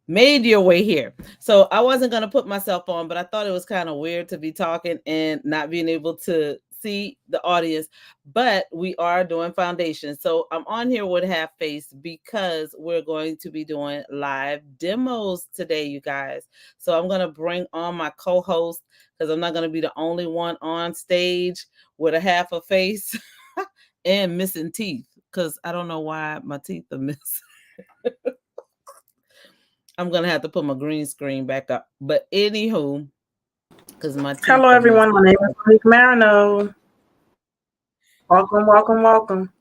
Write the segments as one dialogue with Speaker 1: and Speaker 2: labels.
Speaker 1: made your way here. So I wasn't going to put myself on, but I thought it was kind of weird to be talking and not being able to see the audience. But we are doing foundation. So I'm on here with Half Face because we're going to be doing live demos today, you guys. So I'm going to bring on my co host because I'm not going to be the only one on stage with a half a face and missing teeth because I don't know why my teeth are missing. I'm gonna have to put my green screen back up. But anywho, because my teeth
Speaker 2: Hello,
Speaker 1: are
Speaker 2: everyone.
Speaker 1: missing.
Speaker 2: My name is Monique Marino. Welcome, welcome, welcome.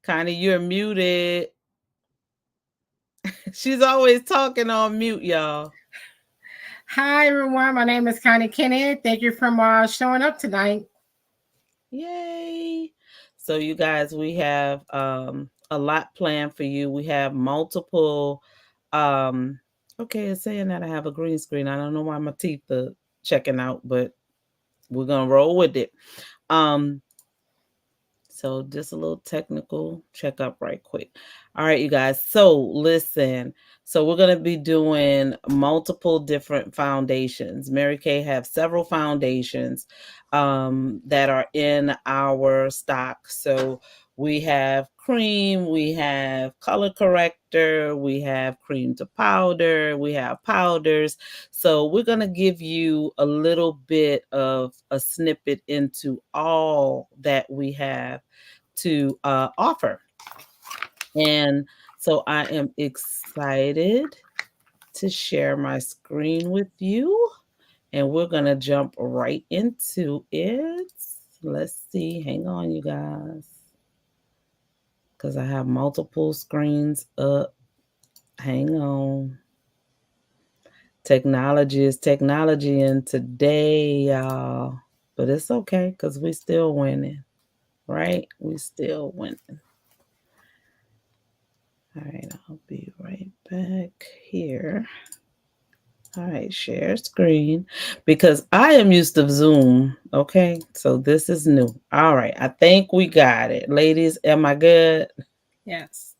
Speaker 1: Connie, you're muted. She's always talking on mute, y'all.
Speaker 3: Hi, everyone. My name is Connie Kennedy. Thank you for showing up tonight.
Speaker 1: Yay. So you guys, we have a lot planned for you. We have multiple okay, it's saying that I have a green screen. I don't know why my teeth are checking out, but we're gonna roll with it. So just a little technical checkup right quick. All right, you guys. So listen. So we're going to be doing multiple different foundations. Mary Kay have several foundations that are in our stock. So we have cream, we have color corrector, we have cream to powder, we have powders. So we're going to give you a little bit of a snippet into all that we have to offer. And so I am excited to share my screen with you. And we're going to jump right into it. Let's see. Hang on, you guys. Because I have multiple screens up. Hang on. Technology is technology, and today, y'all. But it's okay because we still winning, right? We still winning. All right, I'll be right back here. All right, share screen because I am used to Zoom. Okay, so this is new. All right, I think we got it. Ladies, am I good?
Speaker 3: Yes.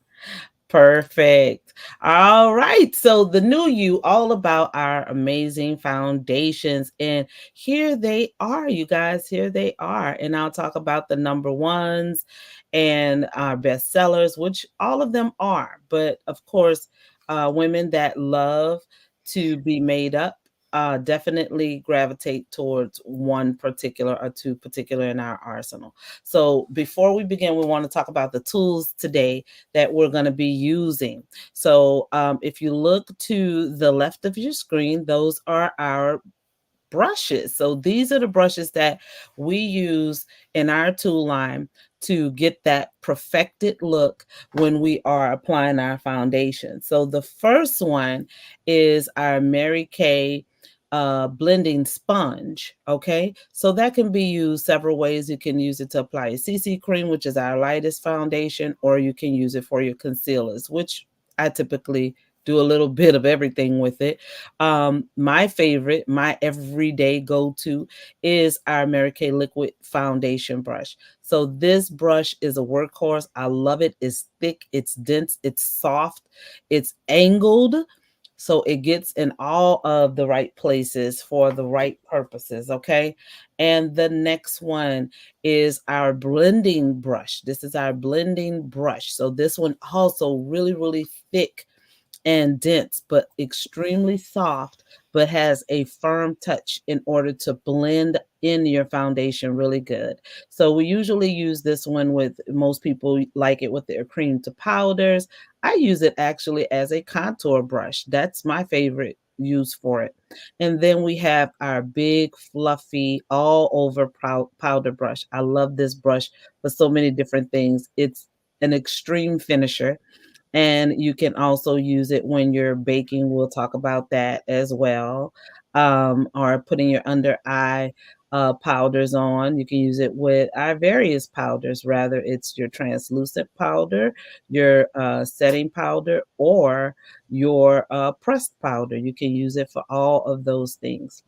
Speaker 1: Perfect. All right. So the new you, all about our amazing foundations. And here they are, you guys. Here they are. And I'll talk about the number ones and our best sellers, which all of them are. But of course, women that love to be made up definitely gravitate towards one particular or two particular in our arsenal. So before we begin, we want to talk about the tools today that we're going to be using. So if you look to the left of your screen, those are our brushes. So these are the brushes that we use in our tool line to get that perfected look when we are applying our foundation. So the first one is our Mary Kay blending sponge. Okay, so that can be used several ways. You can use it to apply a CC cream, which is our lightest foundation, or you can use it for your concealers, which I typically do a little bit of everything with it. My favorite, my everyday go-to is our Mary Kay liquid foundation brush. So this brush is a workhorse. I love it. It's thick, it's dense, it's soft, it's angled, so it gets in all of the right places for the right purposes. Okay, and the next one is our blending brush. This is our blending brush. So this one also really thick and dense, but extremely soft, but has a firm touch in order to blend in your foundation really good. So we usually use this one with, most people like it with their cream to powders. I use it actually as a contour brush. That's my favorite use for it. And then we have our big fluffy all over powder brush. I love this brush for so many different things. It's an extreme finisher, and you can also use it when you're baking. We'll talk about that as well. Or putting your under eye powders on. You can use it with our various powders, rather it's your translucent powder, your setting powder, or your pressed powder. You can use it for all of those things.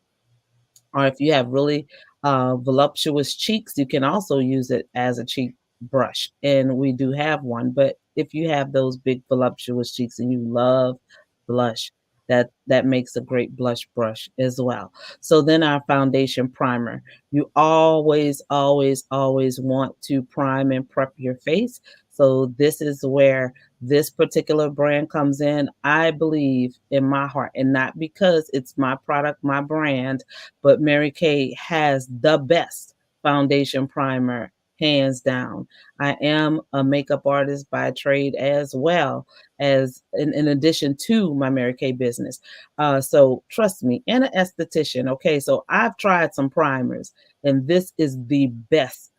Speaker 1: Or if you have really voluptuous cheeks, you can also use it as a cheek brush, and we do have one. But if you have those big voluptuous cheeks and you love blush, that makes a great blush brush as well. So then our foundation primer. You always, always, always want to prime and prep your face. So this is where this particular brand comes in. I believe in my heart, and not because it's my product, my brand, but Mary Kay has the best foundation primer, hands down. I am a makeup artist by trade as well as in addition to my Mary Kay business. So trust me, and an esthetician. Okay, so I've tried some primers, and this is the best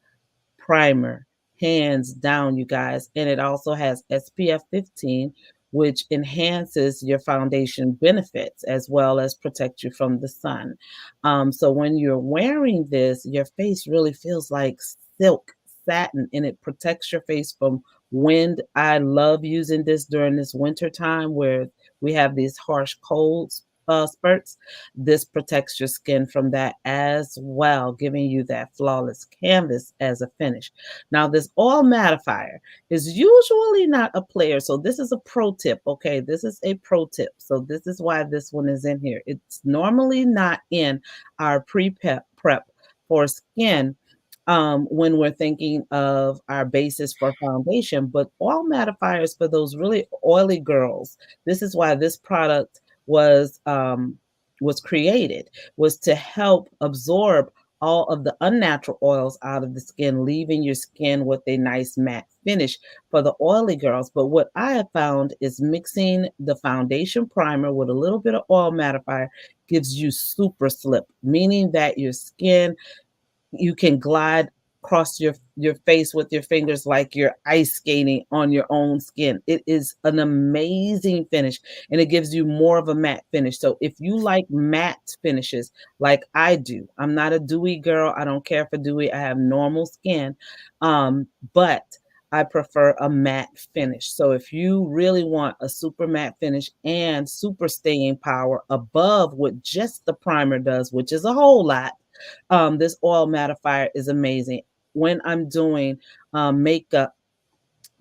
Speaker 1: primer, hands down, you guys. And it also has SPF 15, which enhances your foundation benefits as well as protect you from the sun. So when you're wearing this, your face really feels like silk satin, and it protects your face from wind. I love using this during this winter time where we have these harsh colds spurts. This protects your skin from that as well, giving you that flawless canvas as a finish. Now, this oil mattifier is usually not a player. So this is a pro tip. Okay, this is a pro tip. So this is why this one is in here. It's normally not in our prep for skin when we're thinking of our basis for foundation, but oil mattifiers for those really oily girls. This is why this product was created, was to help absorb all of the unnatural oils out of the skin, leaving your skin with a nice matte finish for the oily girls. But what I have found is mixing the foundation primer with a little bit of oil mattifier gives you super slip, meaning that your skin, you can glide across your face with your fingers like you're ice skating on your own skin. It is an amazing finish, and it gives you more of a matte finish. So if you like matte finishes like I do, I'm not a dewy girl. I don't care for dewy. I have normal skin. But I prefer a matte finish. So if you really want a super matte finish and super staying power above what just the primer does, which is a whole lot, this oil mattifier is amazing. When I'm doing makeup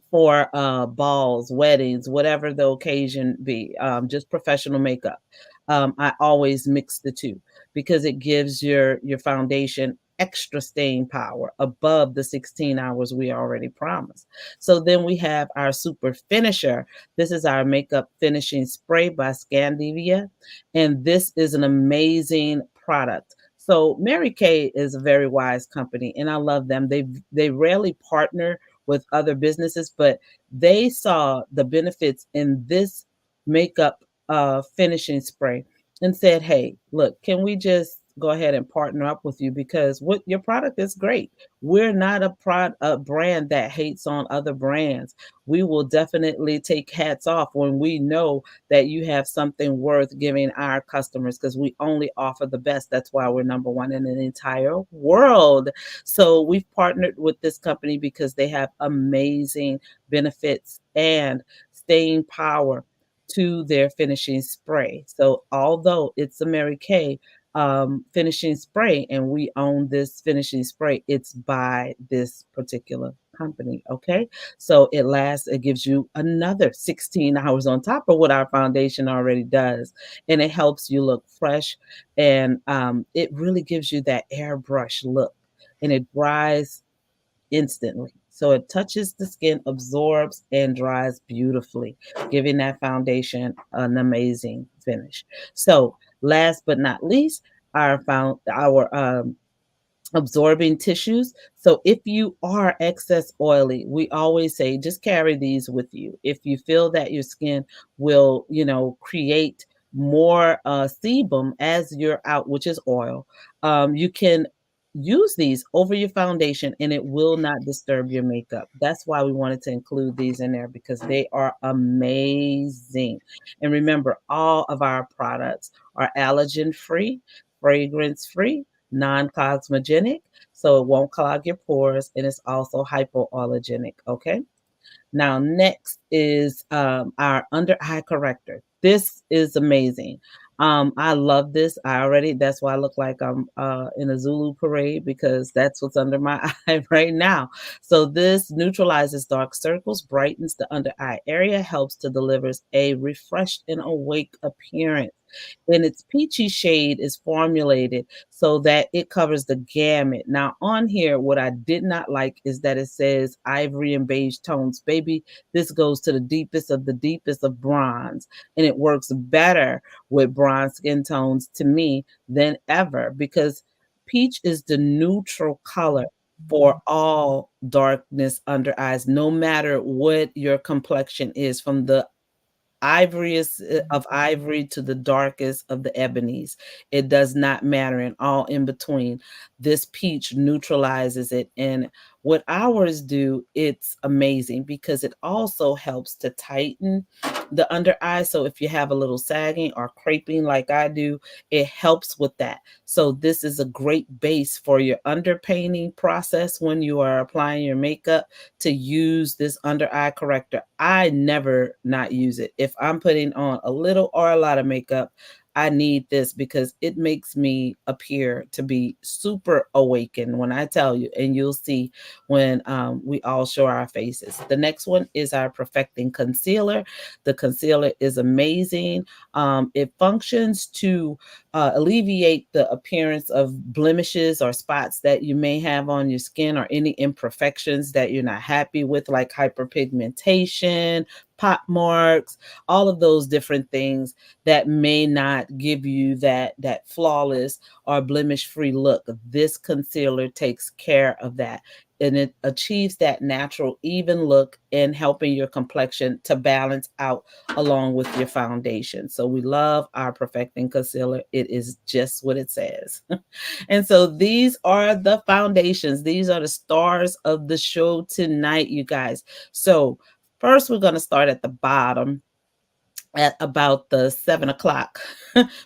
Speaker 1: for balls, weddings, whatever the occasion be, just professional makeup, I always mix the two because it gives your foundation extra staying power above the 16 hours we already promised. So then we have our super finisher. This is our makeup finishing spray by Scandivia, and this is an amazing product. So Mary Kay is a very wise company, and I love them. They rarely partner with other businesses, but they saw the benefits in this makeup finishing spray and said, "Hey, look, can we just go ahead and partner up with you because what your product is great. We're not a brand that hates on other brands. We will definitely take hats off when we know that you have something worth giving our customers because we only offer the best. That's why we're number one in the entire world." So we've partnered with this company because they have amazing benefits and staying power to their finishing spray. So although it's a Mary Kay finishing spray and we own this finishing spray, it's by this particular company. Okay, so it lasts, it gives you another 16 hours on top of what our foundation already does, and it helps you look fresh, and it really gives you that airbrush look, and it dries instantly. So it touches the skin, absorbs, and dries beautifully, giving that foundation an amazing finish. So last but not least, our absorbing tissues. So if you are excess oily, we always say just carry these with you. If you feel that your skin will, create more sebum as you're out, which is oil, you can use these over your foundation and it will not disturb your makeup. That's why we wanted to include these in there because they are amazing. And remember, all of our products are allergen free, fragrance free, non-cosmogenic, so it won't clog your pores, and it's also hypoallergenic. Okay. Now, next is our under eye corrector. This is amazing. I love this. That's why I look like I'm in a Zulu parade because that's what's under my eye right now. So this neutralizes dark circles, brightens the under eye area, helps to delivers a refreshed and awake appearance. And its peachy shade is formulated so that it covers the gamut. Now, on here, what I did not like is that it says ivory and beige tones. Baby, this goes to the deepest of bronze, and it works better with bronze skin tones to me than ever because peach is the neutral color for all darkness under eyes, no matter what your complexion is, from the ivoriest of ivory to the darkest of the ebonies. It does not matter, and all in between. This peach neutralizes it. And what ours do, it's amazing because it also helps to tighten the under eye. So if you have a little sagging or creping like I do, it helps with that. So this is a great base for your underpainting process when you are applying your makeup, to use this under eye corrector. I never not use it. If I'm putting on a little or a lot of makeup, I need this because it makes me appear to be super awakened when I tell you, and you'll see when we all show our faces. The next one is our Perfecting Concealer. The concealer is amazing. It functions to alleviate the appearance of blemishes or spots that you may have on your skin, or any imperfections that you're not happy with, like hyperpigmentation, pot marks, all of those different things that may not give you that flawless or blemish free look. This concealer takes care of that, and it achieves that natural even look in helping your complexion to balance out along with your foundation. So we love our Perfecting Concealer. It is just what it says. And so these are the foundations. These are the stars of the show tonight, you guys. So first, we're going to start at the bottom at about the 7 o'clock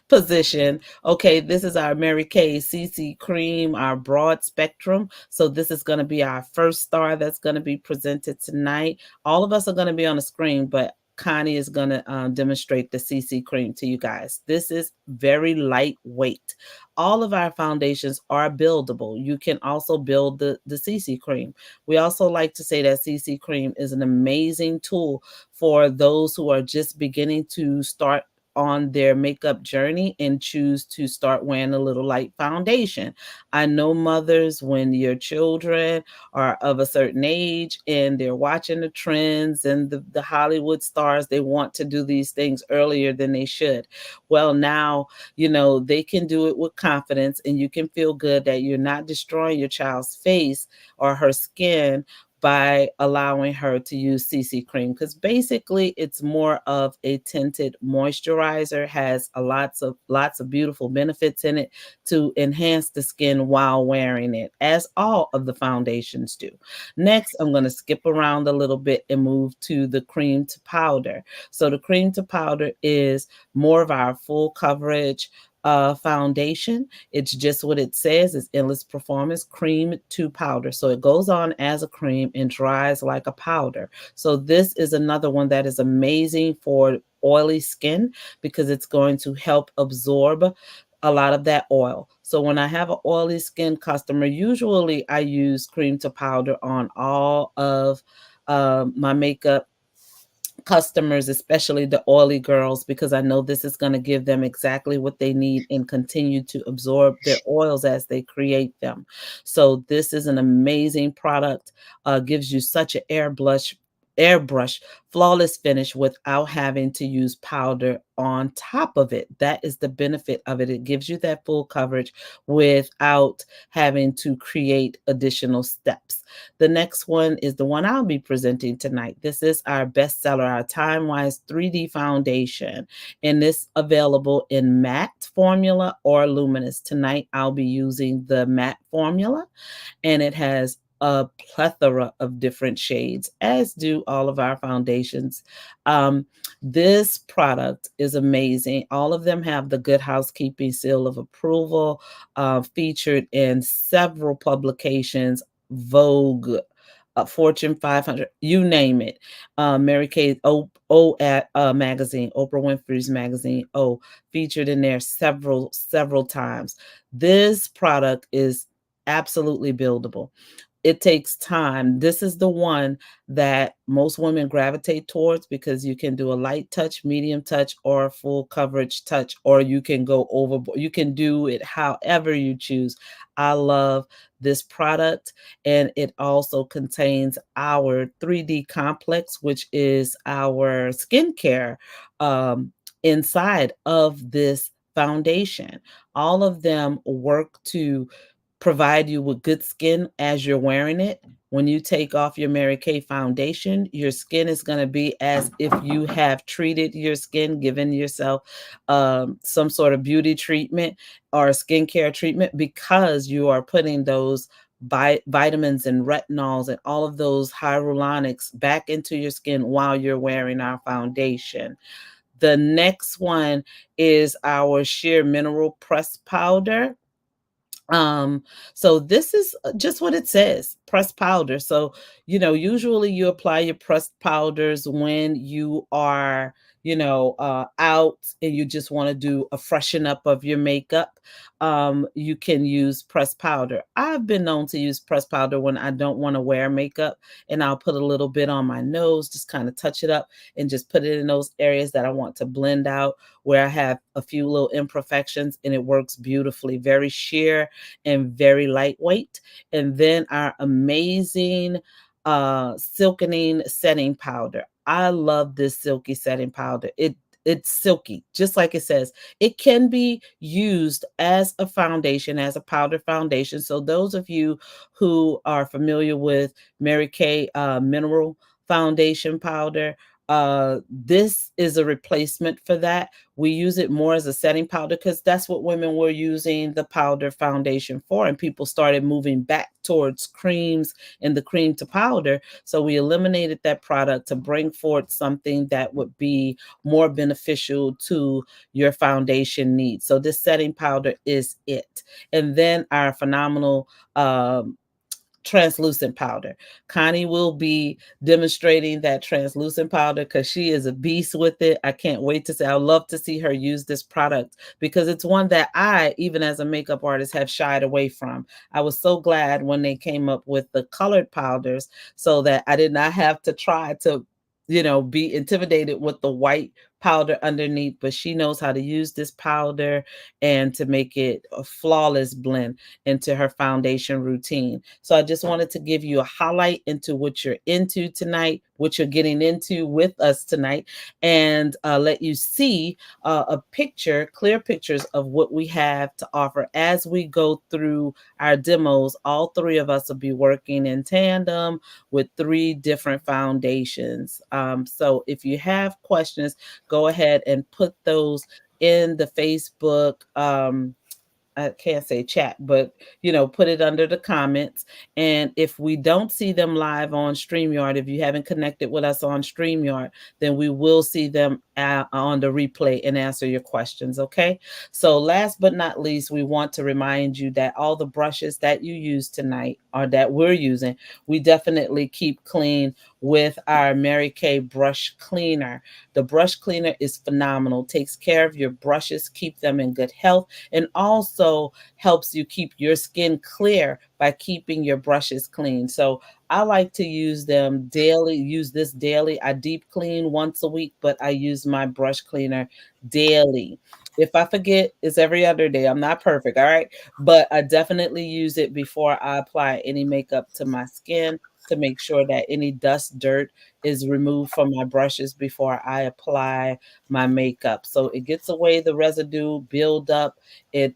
Speaker 1: position. Okay, this is our Mary Kay CC Cream, our broad spectrum. So this is going to be our first star that's going to be presented tonight. All of us are going to be on the screen, but Connie is going to demonstrate the CC Cream to you guys. This is very lightweight. All of our foundations are buildable. You can also build the CC Cream. We also like to say that CC Cream is an amazing tool for those who are just beginning to start on their makeup journey and choose to start wearing a little light foundation. I know mothers, when your children are of a certain age and they're watching the trends and the Hollywood stars, they want to do these things earlier than they should. Well, now, they can do it with confidence, and you can feel good that you're not destroying your child's face or her skin by allowing her to use CC Cream, because basically it's more of a tinted moisturizer, has lots of beautiful benefits in it to enhance the skin while wearing it, as all of the foundations do. Next, I'm going to skip around a little bit and move to the cream to powder. So the cream to powder is more of our full coverage foundation. It's just what it says. It's Endless Performance Cream to Powder. So it goes on as a cream and dries like a powder. So this is another one that is amazing for oily skin because it's going to help absorb a lot of that oil. So when I have an oily skin customer, usually I use cream to powder on all of my makeup customers, especially the oily girls, because I know this is going to give them exactly what they need and continue to absorb their oils as they create them. So this is an amazing product. Gives you such an airbrush flawless finish without having to use powder on top of it. That is the benefit of it. It gives you that full coverage without having to create additional steps. The next one is the one I'll be presenting tonight. This is our bestseller, our Time Wise 3D Foundation, and this available in matte formula or luminous. Tonight I'll be using the matte formula, and it has a plethora of different shades, as do all of our foundations. This product is amazing. All of them have the Good Housekeeping seal of approval, featured in several publications, Vogue, Fortune 500, you name it. Mary Kay at magazine, Oprah Winfrey's magazine, featured in there several times. This product is absolutely buildable. It takes time. This is the one that most women gravitate towards because you can do a light touch, medium touch, or a full coverage touch, or you can go overboard. You can do it however you choose. I love this product, and it also contains our 3D complex, which is our skincare inside of this foundation. All of them work to provide you with good skin as you're wearing it. When you take off your Mary Kay foundation, your skin is going to be as if you have treated your skin, given yourself some sort of beauty treatment or skincare treatment, because you are putting those vitamins and retinols and all of those hyaluronics back into your skin while you're wearing our foundation. The next one is our sheer mineral press powder. um, so this is just what it says, pressed powder. So, usually you apply your pressed powders when you are, out and you just want to do a freshen up of your makeup. You can use pressed powder. I've been known to use pressed powder when I don't want to wear makeup, and I'll put a little bit on my nose, just kind of touch it up and just put it in those areas that I want to blend out, where I have a few little imperfections, and it works beautifully. Very sheer and very lightweight. And then our amazing silkening setting powder. I love this silky setting powder. It's silky, just like it says. It can be used as a foundation, as a powder foundation. So those of you who are familiar with Mary Kay mineral foundation powder, this is a replacement for that. We use it more as a setting powder because that's what women were using the powder foundation for, and people started moving back towards creams and the cream to powder. So we eliminated that product to bring forth something that would be more beneficial to your foundation needs. So this setting powder is it. And then our phenomenal translucent powder. Connie will be demonstrating that translucent powder because she is a beast with it. I can't wait to see. I would love to see her use this product because it's one that I, even as a makeup artist, have shied away from. I was so glad when they came up with the colored powders so that I did not have to try to be intimidated with the white powder underneath, but she knows how to use this powder and to make it a flawless blend into her foundation routine. So I just wanted to give you a highlight into what you're into tonight, what you're getting into with us tonight, and let you see clear pictures of what we have to offer as we go through our demos. All three of us will be working in tandem with three different foundations. So if you have questions, go ahead and put those in the Facebook I can't say chat, but put it under the comments. And if we don't see them live on StreamYard, if you haven't connected with us on StreamYard, then we will see them on the replay and answer your questions. Okay. So last but not least, we want to remind you that all the brushes that you use tonight or that we're using, we definitely keep clean with our Mary Kay brush cleaner. The brush cleaner is phenomenal, takes care of your brushes, keep them in good health, and also helps you keep your skin clear by keeping your brushes clean. So I like to use them daily, use this daily. I deep clean once a week, but I use my brush cleaner daily. If I forget, it's every other day. I'm not perfect, all right? But I definitely use it before I apply any makeup to my skin to make sure that any dust, dirt is removed from my brushes before I apply my makeup. So it gets away the residue build up. It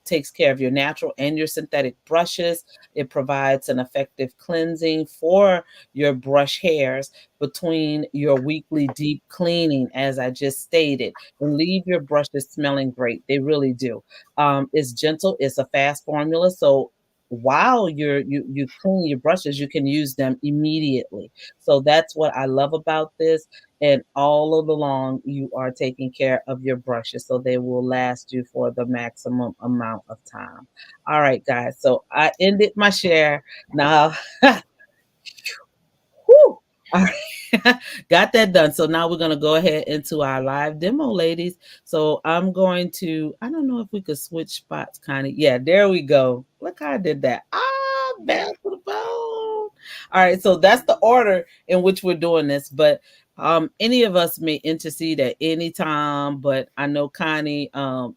Speaker 1: takes care of your natural and your synthetic brushes. It provides an effective cleansing for your brush hairs between your weekly deep cleaning, as I just stated, and leave your brushes smelling great. They really do. It's gentle. It's a fast formula. So while you clean your brushes, you can use them immediately. So that's what I love about this. And all of along, you are taking care of your brushes so they will last you for the maximum amount of time. All right, guys. So I ended my share. Now All right. Got that done. So now we're going to go ahead into our live demo, ladies. So I'm going to, I don't know if we could switch spots, Connie. Yeah, there we go. Look how I did that. Back to the phone. All right. So that's the order in which we're doing this. But any of us may intercede at any time, but I know Connie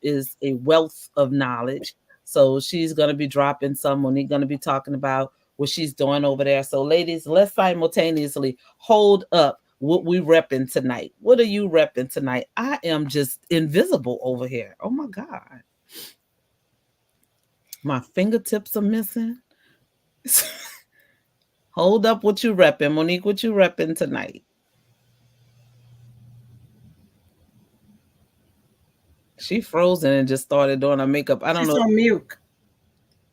Speaker 1: is a wealth of knowledge. So she's going to be dropping some. Monique going to be talking about what she's doing over there. So, ladies, let's simultaneously hold up what we repping tonight. What are you repping tonight? I am just invisible over here. Oh my God. My fingertips are missing. Hold up what you repping. Monique, what you repping tonight? She frozen and just started doing her makeup. I don't know.
Speaker 3: She's on mute.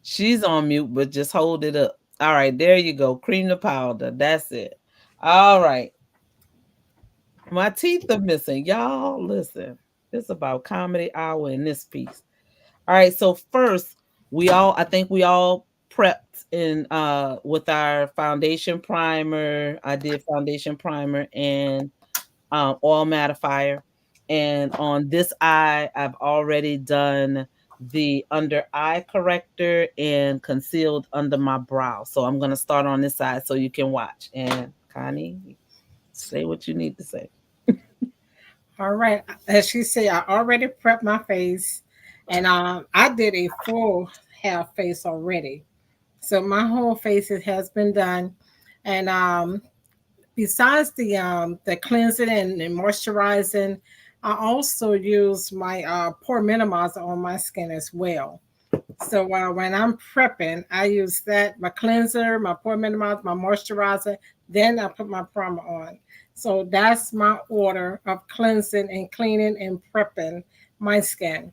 Speaker 1: She's on mute, but just hold it up. All right, there you go. Cream the powder. That's it. All right. My teeth are missing. Y'all, listen. It's about comedy hour in this piece. All right. So first, I think we all prepped in with our foundation primer. I did foundation primer and oil mattifier. And on this eye, I've already done the under eye corrector and concealed under my brow. So I'm going to start on this side so you can watch. And Connie, say what you need to say.
Speaker 3: All right. As she said, I already prepped my face, and I did a full half face already. So my whole face has been done. And besides the cleansing and moisturizing, I also use my pore minimizer on my skin as well. So when I'm prepping, I use that, my cleanser, my pore minimizer, my moisturizer, then I put my primer on. So that's my order of cleansing and cleaning and prepping my skin.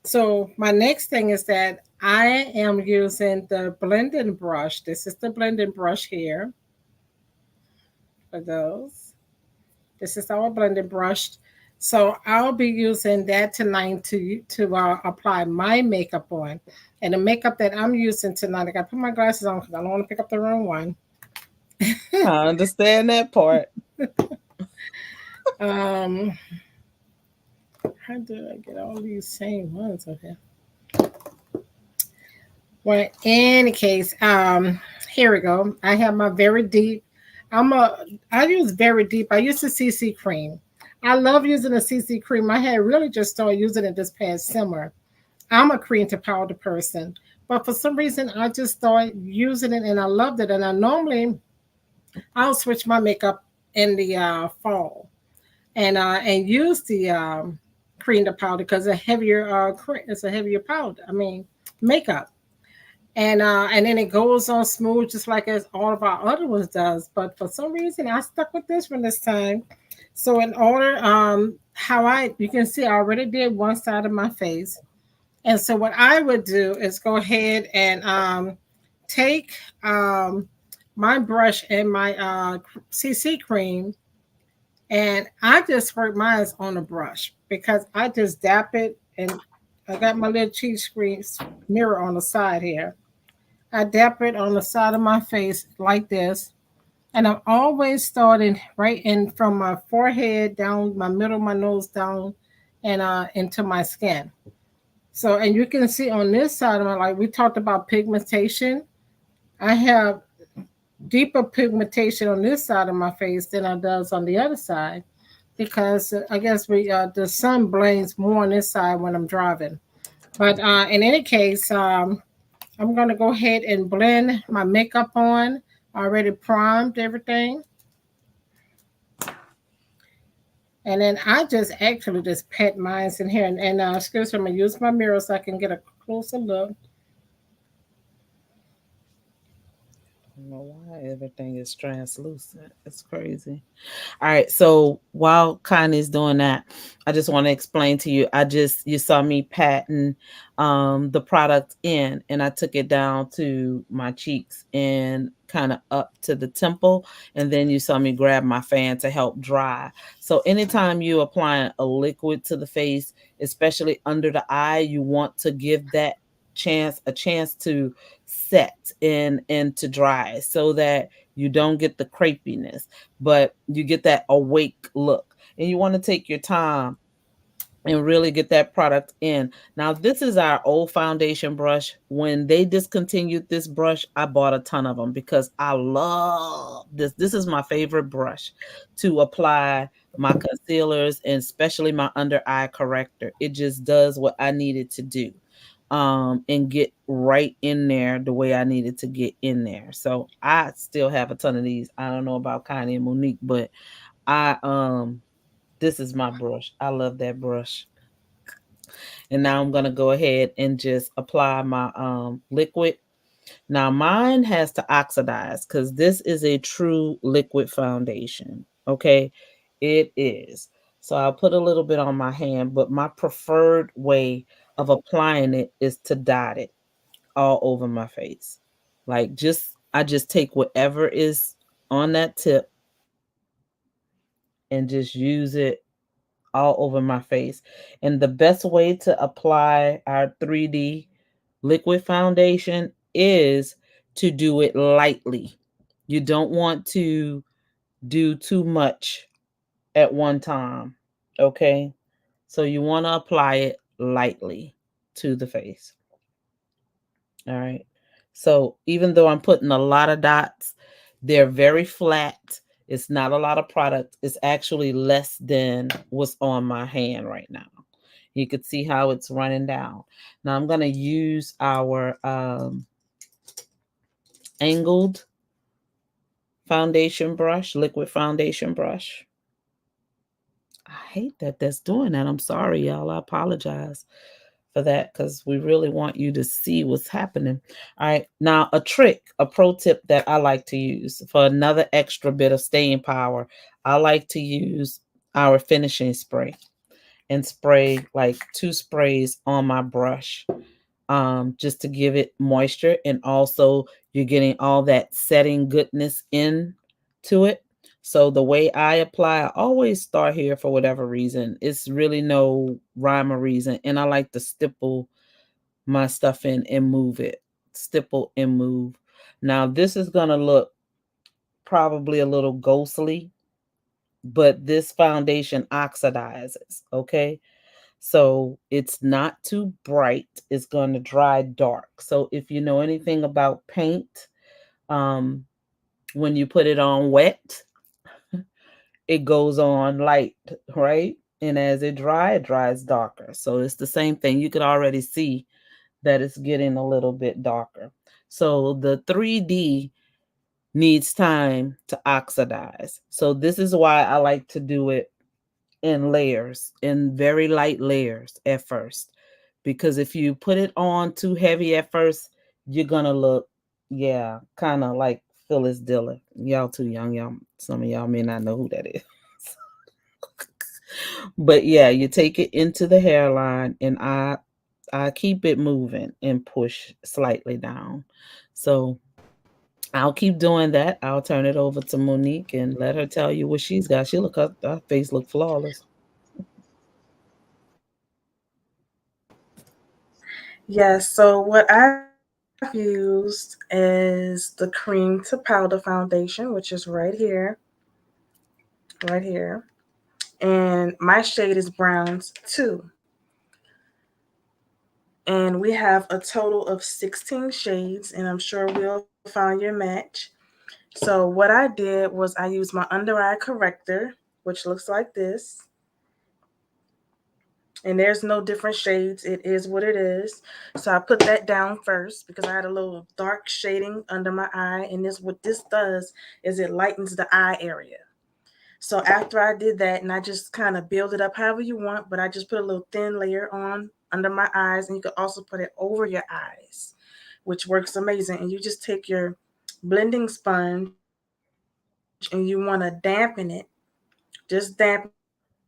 Speaker 3: So my next thing is that I am using the blending brush. This is the blending brush here for those. This is our blending brush. So I'll be using that tonight to apply my makeup on. And the makeup that I'm using tonight, I got to put my glasses on because I don't want to pick up the wrong one.
Speaker 1: I understand that part.
Speaker 3: How did I get all these same ones over here? Well, in any case, here we go. I have my Very Deep. I use Very Deep. I use the CC cream. I love using the CC cream. I had really just started using it this past summer. I'm a cream to powder person, but for some reason I just started using it and I loved it. And I'll switch my makeup in the fall and use the cream to powder because it's a heavier powder. I mean makeup. And then it goes on smooth just like as all of our other ones does. But for some reason, I stuck with this one this time. So in order, you can see I already did one side of my face. And so what I would do is go ahead and take my brush and my CC cream, and I just work mine on the brush because I just dap it, and I got my little cheat screen mirror on the side here. I dap it on the side of my face like this. And I'm always starting right in from my forehead down, my middle of my nose down, and into my skin. So, and you can see on this side of my, like we talked about pigmentation. I have deeper pigmentation on this side of my face than I does on the other side because I guess the sun blames more on this side when I'm driving. But in any case, I'm going to go ahead and blend my makeup on. I already primed everything. And then I just actually just pat mine in here. And excuse me, I'm going to use my mirror so I can get a closer look.
Speaker 1: I don't know why everything is translucent. It's crazy. All right. So while Connie's doing that, I just want to explain to you. You saw me patting the product in, and I took it down to my cheeks and kind of up to the temple. And then you saw me grab my fan to help dry. So anytime you apply a liquid to the face, especially under the eye, you want to give that a chance to set and to dry, so that you don't get the crepiness, but you get that awake look. And you want to take your time and really get that product in. Now, this is our old foundation brush. When they discontinued this brush, I bought a ton of them because I love this. This is my favorite brush to apply my concealers, and especially my under eye corrector. It just does what I needed to do, and get right in there the way I needed to get in there. So I still have a ton of these. I don't know about Connie and Monique, but I this is my brush. I love that brush. And now I'm going to go ahead and just apply my liquid. Now mine has to oxidize because this is a true liquid foundation. Okay, it is. So I'll put a little bit on my hand, but my preferred way of applying it is to dot it all over my face. Like, I just take whatever is on that tip and just use it all over my face. And the best way to apply our 3D liquid foundation is to do it lightly. You don't want to do too much at one time. Okay. So you want to apply it lightly to the face. All right. So even though I'm putting a lot of dots, they're very flat. It's not a lot of product. It's actually less than what's on my hand right now. You could see how it's running down. Now I'm going to use our angled foundation brush, liquid foundation brush. I hate that that's doing that. I'm sorry, y'all. I apologize for that because we really want you to see what's happening. All right. Now, a pro tip that I like to use for another extra bit of staying power, I like to use our finishing spray and spray like 2 sprays on my brush, just to give it moisture. And also you're getting all that setting goodness in to it. So the way I apply, I always start here for whatever reason. It's really no rhyme or reason. And I like to stipple my stuff in and move it. Stipple and move. Now this is going to look probably a little ghostly, but this foundation oxidizes. Okay. So it's not too bright. It's going to dry dark. So if you know anything about paint, when you put it on wet, it goes on light, right? And as it dries darker. So it's the same thing. You could already see that it's getting a little bit darker. So the 3D needs time to oxidize. So this is why I like to do it in layers, in very light layers at first. Because if you put it on too heavy at first, you're gonna look, yeah, kind of like Phyllis Diller. Y'all too young. Y'all, some of y'all may not know who that is. But yeah, you take it into the hairline, and I keep it moving and push slightly down. So I'll keep doing that. I'll turn it over to Monique and let her tell you what she's got. Her face look flawless.
Speaker 2: Yes, so what I've used is the cream to powder foundation, which is right here. Right here. And my shade is browns 2. And we have a total of 16 shades, and I'm sure we'll find your match. So what I did was I used my under eye corrector, which looks like this. And there's no different shades. It is what it is. So I put that down first because I had a little dark shading under my eye. And what this does is it lightens the eye area. So after I did that, and I just kind of build it up however you want, but I just put a little thin layer on under my eyes, and you could also put it over your eyes, which works amazing. And you just take your blending sponge and you want to dampen it. Just dampen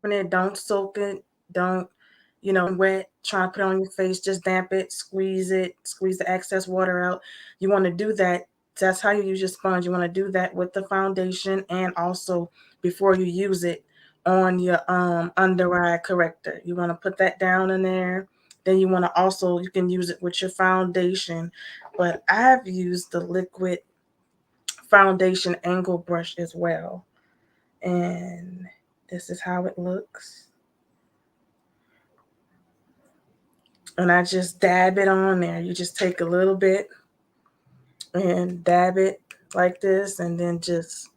Speaker 2: it. Don't soak it. Don't, wet. Try to put it on your face. Just damp it. Squeeze it. Squeeze the excess water out. You want to do that. That's how you use your sponge. You want to do that with the foundation and also before you use it on your under eye corrector. You want to put that down in there Then you want to also, you can use it with your foundation, but I've used the liquid foundation angle brush as well. And this is how it looks. And I just dab it on there. You just take a little bit and dab it like this, and then just,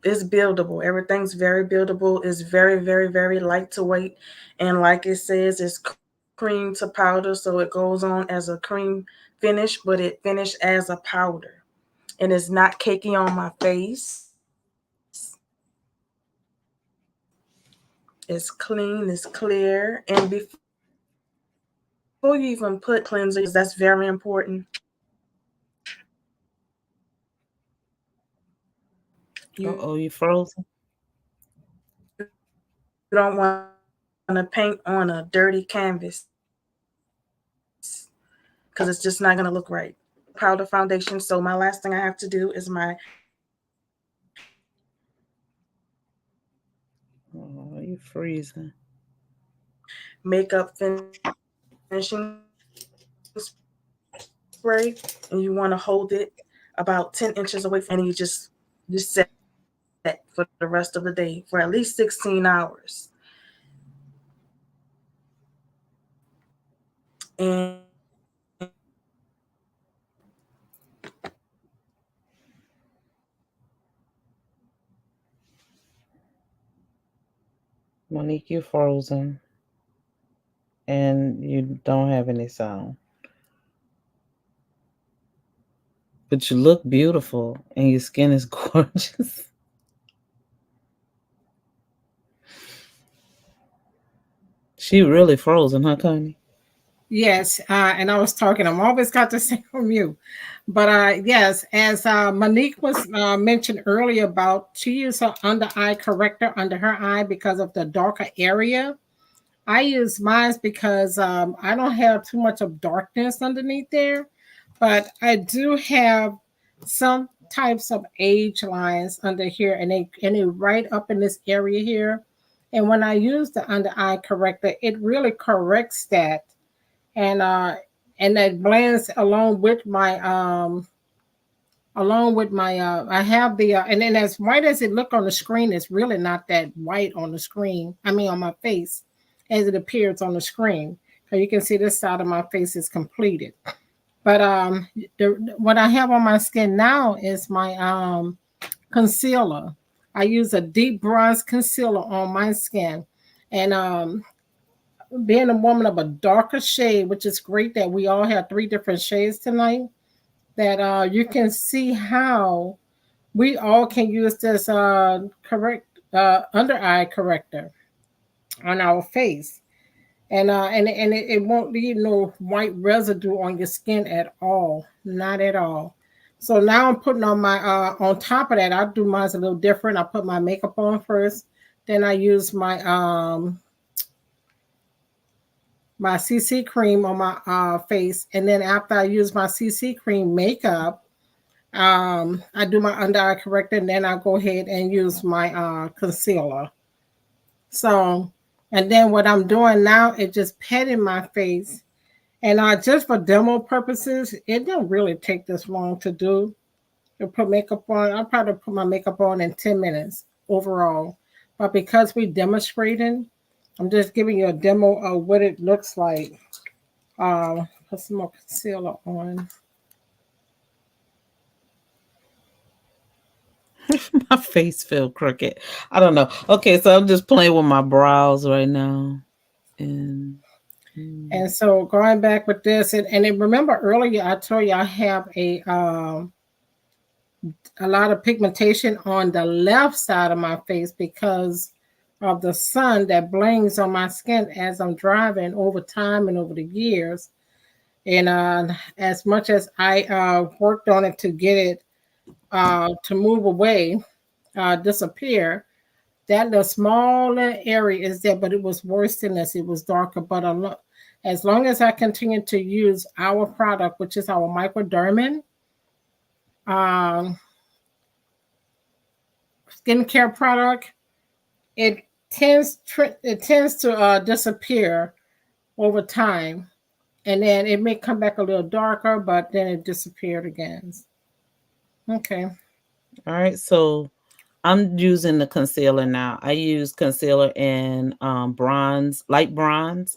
Speaker 2: it's buildable. Everything's very buildable. It's very, very, very light to weight. And like it says, it's cream to powder. So it goes on as a cream finish, but it finished as a powder. And it's not cakey on my face. It's clean, it's clear. And before you even put cleansers, that's very important.
Speaker 1: Uh-oh, you frozen?
Speaker 2: You don't want to paint on a dirty canvas because it's just not going to look right. Powder foundation. So my last thing I have to do is my
Speaker 1: Oh, you freezing.
Speaker 2: makeup finishing spray, and you want to hold it about 10 inches away from, and you just set for the rest of the day for at least 16 hours. And
Speaker 1: Monique, you frozen. And you don't have any sound. But you look beautiful and your skin is gorgeous. She really frozen, huh, Connie?
Speaker 3: Yes, and I was talking. I'm always got to say from you, but yes, as Monique was mentioned earlier about, she used her under eye corrector under her eye because of the darker area. I use mine because I don't have too much of darkness underneath there, but I do have some types of age lines under here, and they right up in this area here. And when I use the under eye corrector, it really corrects that, and uh, and that blends along with my I have the and then as white as it look on the screen, it's really not that white on the screen. I mean on my face as it appears on the screen. So you can see this side of my face is completed. But what I have on my skin now is my concealer. I use a deep bronze concealer on my skin. And being a woman of a darker shade, which is great that we all have 3 different shades tonight, that you can see how we all can use this correct under eye corrector on our face, and it won't leave no white residue on your skin at all, not at all. So now I'm putting on my on top of that, I do mine a little different. I put my makeup on first, then I use my CC cream on my face, and then after I use my CC cream makeup, I do my under eye corrector, and then I go ahead and use my concealer. So, and then what I'm doing now is just patting my face, and just for demo purposes, it don't really take this long to do. To put makeup on, I'll probably put my makeup on in 10 minutes overall. But because we're demonstrating, I'm just giving you a demo of what it looks like. Put some more concealer on.
Speaker 1: My face feel crooked. I don't know. Okay, so I'm just playing with my brows right now. And
Speaker 3: so going back with this, and remember earlier I told you I have a lot of pigmentation on the left side of my face because of the sun that blings on my skin as I'm driving over time and over the years. And as much as I worked on it to get it to move away, disappear, that little smaller area is there, but it was worse than this. It was darker, but as long as I continue to use our product, which is our microdermin skincare product, it tends to disappear over time. And then it may come back a little darker, but then it disappeared again. Okay.
Speaker 1: All right. So I'm using the concealer now. I use concealer in bronze, light bronze,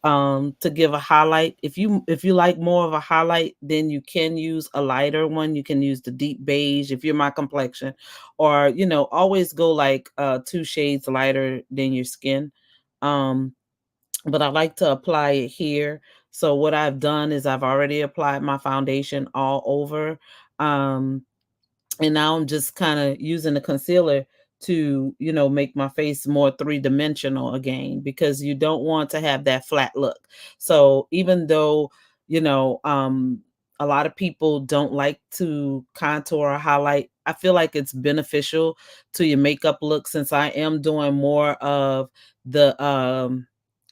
Speaker 1: to give a highlight. If you like more of a highlight, then you can use a lighter one. You can use the deep beige if you're my complexion, or always go like 2 shades lighter than your skin. Um, but I like to apply it here. So what I've done is I've already applied my foundation all over. Um, and now I'm just kind of using the concealer to make my face more three-dimensional again, because you don't want to have that flat look. So even though you know um a lot of people don't like to contour or highlight, I feel like it's beneficial to your makeup look, since I am doing more of the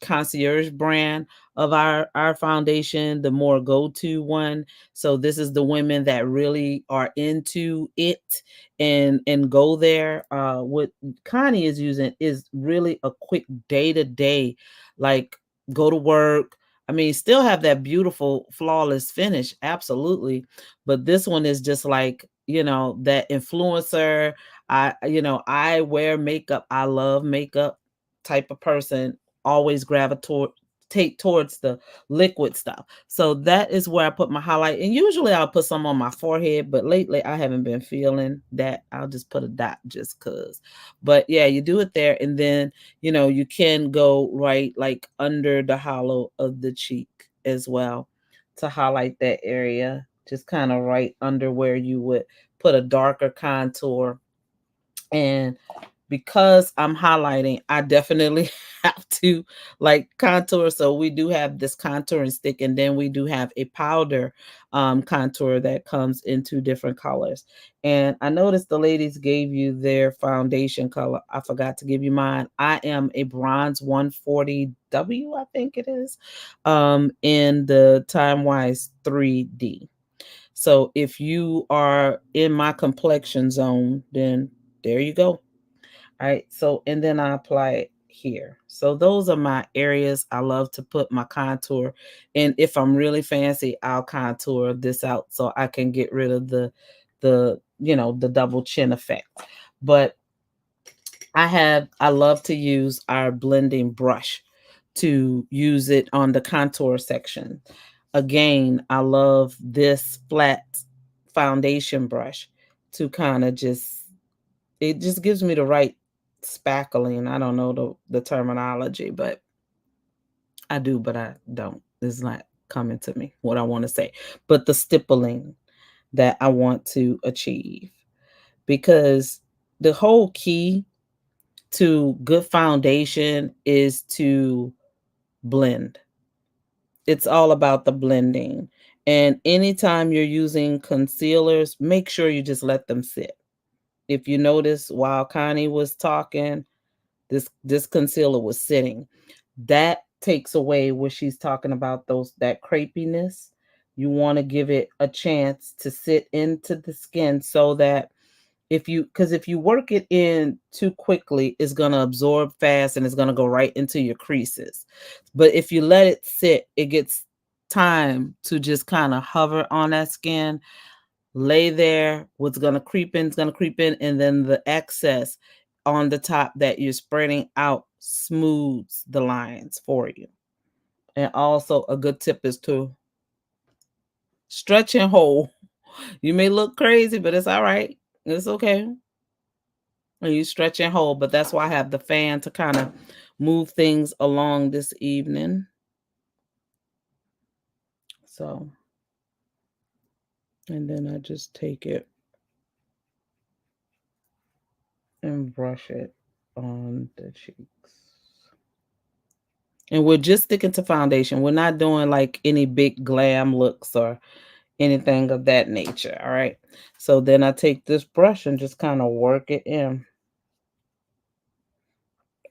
Speaker 1: concierge brand of our foundation, the more go-to one. So this is the women that really are into it and go there. What Connie is using is really a quick day to day, like go to work. I mean, still have that beautiful, flawless finish, absolutely. But this one is just like, that influencer. I wear makeup. I love makeup type of person. Always gravitate towards the liquid stuff. So that is where I put my highlight. And usually I'll put some on my forehead, but lately I haven't been feeling that. I'll just put a dot just cuz. But yeah, you do it there, and then, you can go right like under the hollow of the cheek as well to highlight that area, just kind of right under where you would put a darker contour. And because I'm highlighting, I definitely have to like contour. So we do have this contouring stick, and then we do have a powder contour that comes in 2 different colors. And I noticed the ladies gave you their foundation color. I forgot to give you mine. I am a bronze 140W, I think it is, in the Time Wise 3D. So if you are in my complexion zone, then there you go. All right. So, and then I apply it here. So those are my areas I love to put my contour. And if I'm really fancy, I'll contour this out so I can get rid of the double chin effect. But I love to use our blending brush to use it on the contour section. Again, I love this flat foundation brush to kind of it just gives me the right spackling. I don't know the terminology, but I do, but I don't. It's not coming to me what I want to say. But the stippling that I want to achieve, because the whole key to good foundation is to blend. It's all about the blending. And anytime you're using concealers, make sure you just let them sit. If you notice while Connie was talking, this concealer was sitting. That takes away what she's talking about, that crepiness. You want to give it a chance to sit into the skin, so that if you work it in too quickly, it's going to absorb fast and it's going to go right into your creases. But if you let it sit, it gets time to just kind of hover on that skin, lay there. What's going to creep in is going to creep in, and then the excess on the top that you're spreading out smooths the lines for you. And also a good tip is to stretch and hold. You may look crazy, but it's all right. It's okay. And you stretch and hold, but that's why I have the fan to kind of move things along this evening. So, and then I just take it and brush it on the cheeks. And we're just sticking to foundation. We're not doing like any big glam looks or anything of that nature. All right. So then I take this brush and just kind of work it in.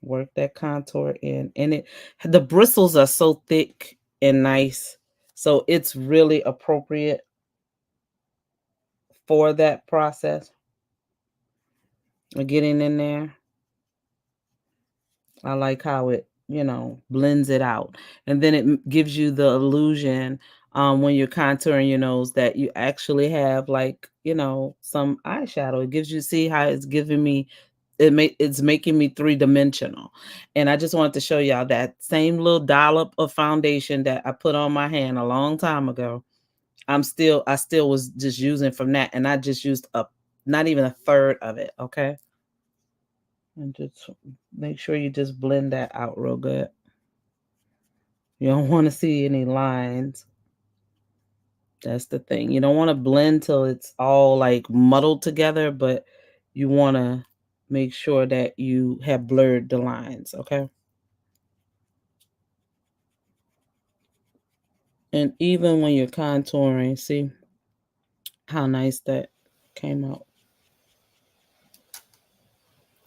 Speaker 1: Work that contour in. And the bristles are so thick and nice. So it's really appropriate for that process of getting in there. I like how it blends it out. And then it gives you the illusion when you're contouring your nose that you actually have like, some eyeshadow. It gives you see how it's giving me it's making me three-dimensional. And I just wanted to show y'all that same little dollop of foundation that I put on my hand a long time ago. I still was just using from that, and I just used not even a third of it, okay? And just make sure you just blend that out real good. You don't want to see any lines. That's the thing. You don't want to blend till it's all like muddled together, but you want to make sure that you have blurred the lines, okay? And even when you're contouring, see how nice that came out.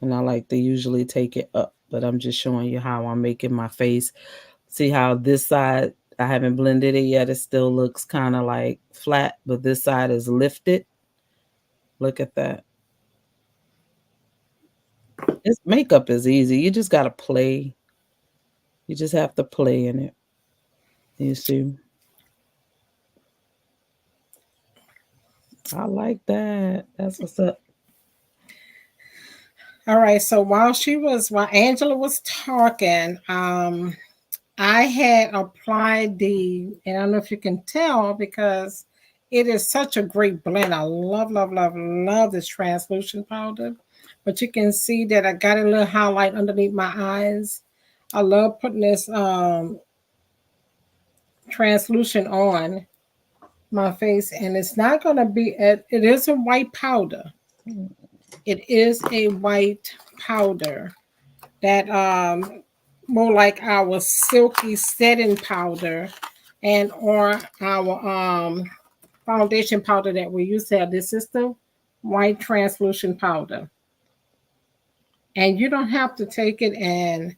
Speaker 1: And I like to usually take it up, but I'm just showing you how I'm making my face. See how this side, I haven't blended it yet. It still looks kind of like flat, but this side is lifted. Look at that. This makeup is easy. You just got to play. You just have to play in it. You see? I like that. That's what's up.
Speaker 3: All right. So while Angela was talking, I had applied and I don't know if you can tell because it is such a great blend. I love, love, love, love this translucent powder. But you can see that I got a little highlight underneath my eyes. I love putting this translucent on my face, and it's not going to be, it is a white powder. It is a white powder that more like our silky setting powder or our foundation powder that we used to have. This is the white translucent powder. And you don't have to take it and,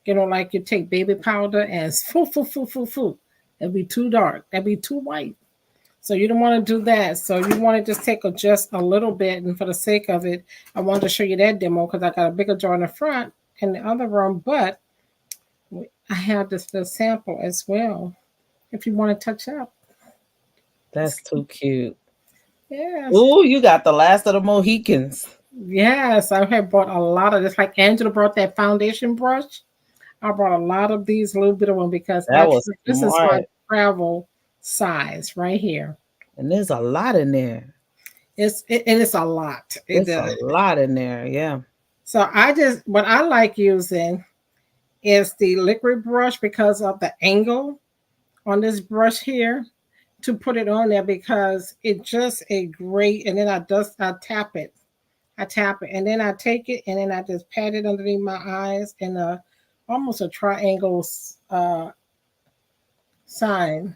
Speaker 3: like you take baby powder and That'd be too dark. That'd be too white. So you don't want to do that. So you want to just take just a little bit. And for the sake of it, I wanted to show you that demo because I got a bigger jar in the front in the other room. But I have this little sample as well if you want to touch up.
Speaker 1: That's too cute.
Speaker 3: Yes.
Speaker 1: Oh, you got the last of the Mohicans.
Speaker 3: Yes, I have bought a lot of this. Like Angela brought that foundation brush. I brought a lot of these, a little bit of them because this is my travel size right here.
Speaker 1: And there's a lot in there.
Speaker 3: It's a lot.
Speaker 1: It's a lot in there, yeah.
Speaker 3: So what I like using is the liquid brush because of the angle on this brush here to put it on there because it's just a great, and then I tap it. I tap it and then I take it and then I just pat it underneath my eyes in almost a triangle sign.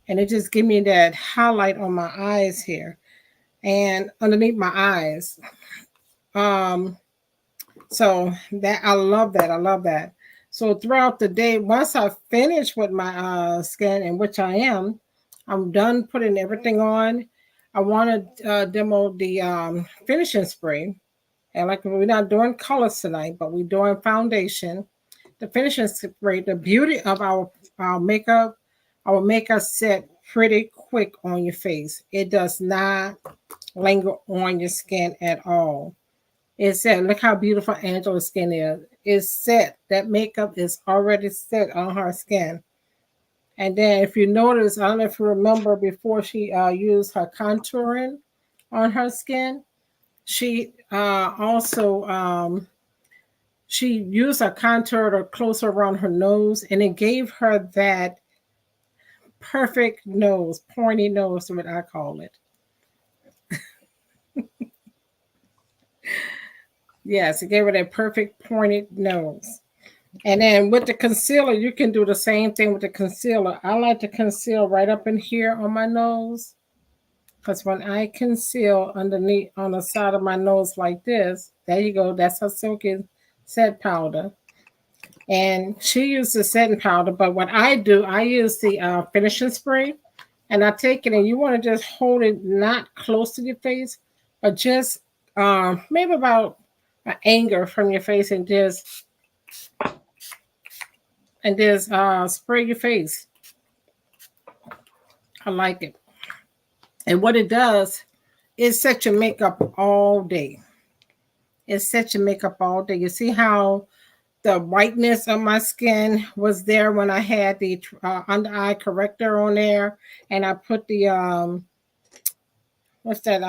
Speaker 3: And it just gives me that highlight on my eyes here and underneath my eyes. So that I love that. I love that. So throughout the day, once I finish with my skin, and which I'm done putting everything on. I want to demo the finishing spray. And like we're not doing colors tonight, but we're doing foundation. The finishing spray, the beauty of our makeup, our makeup set pretty quick on your face. It does not linger on your skin at all. It's set. Look how beautiful Angela's skin is. It's set. That makeup is already set on her skin. And then if you notice, I don't know if you remember before she used her contouring on her skin, she also she used a contour to closer around her nose, and it gave her that perfect nose, pointy nose, what I call it. Yes, it gave her that perfect pointed nose. And then with the concealer, you can do the same thing with the concealer. I like to conceal right up in here on my nose. Because when I conceal underneath on the side of my nose like this, there you go. That's her silky set powder. And she used the setting powder. But what I do, I use the finishing spray. And I take it and you want to just hold it not close to your face, but just maybe about an angle from your face and just And there's spray your face. I like it. And what it does, it sets your makeup all day. It sets your makeup all day. You see how the whiteness of my skin was there when I had the under eye corrector on there, and I put the what's that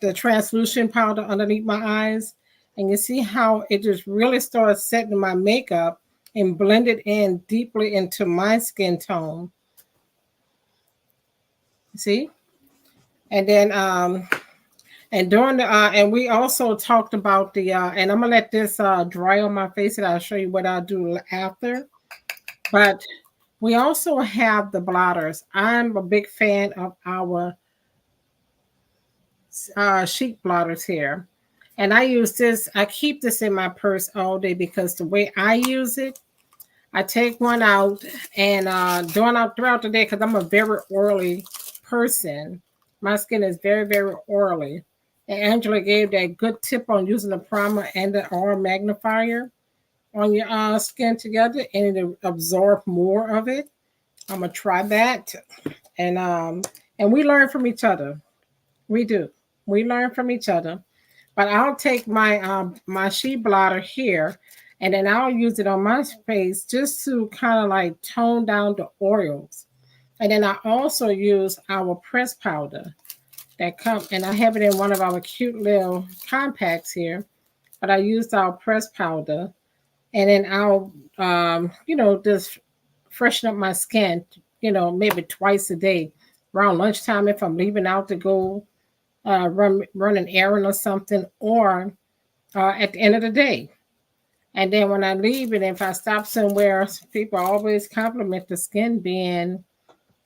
Speaker 3: the translucent powder underneath my eyes, and you see how it just really starts setting my makeup and blended in deeply into my skin tone. See, and then and during the and we also talked about the and I'm gonna let this dry on my face, and I'll show you what I'll do after. But we also have the blotters. I'm a big fan of our sheet blotters here. And I use this, I keep this in my purse all day because the way I use it, I take one out and doing out throughout the day because I'm a very oily person. My skin is very, very oily. And Angela gave that good tip on using the primer and the oil magnifier on your skin together, and it'll absorb more of it. I'm gonna try that, and we learn from each other. We do. We learn from each other. But I'll take my sheet blotter here, and then I'll use it on my face just to kind of like tone down the oils. And then I also use our press powder that come, and I have it in one of our cute little compacts here. But I used our press powder, and then I'll just freshen up my skin. Maybe twice a day around lunchtime if I'm leaving out to go run an errand or something, or at the end of the day. And then when I leave it, if I stop somewhere, people always compliment the skin being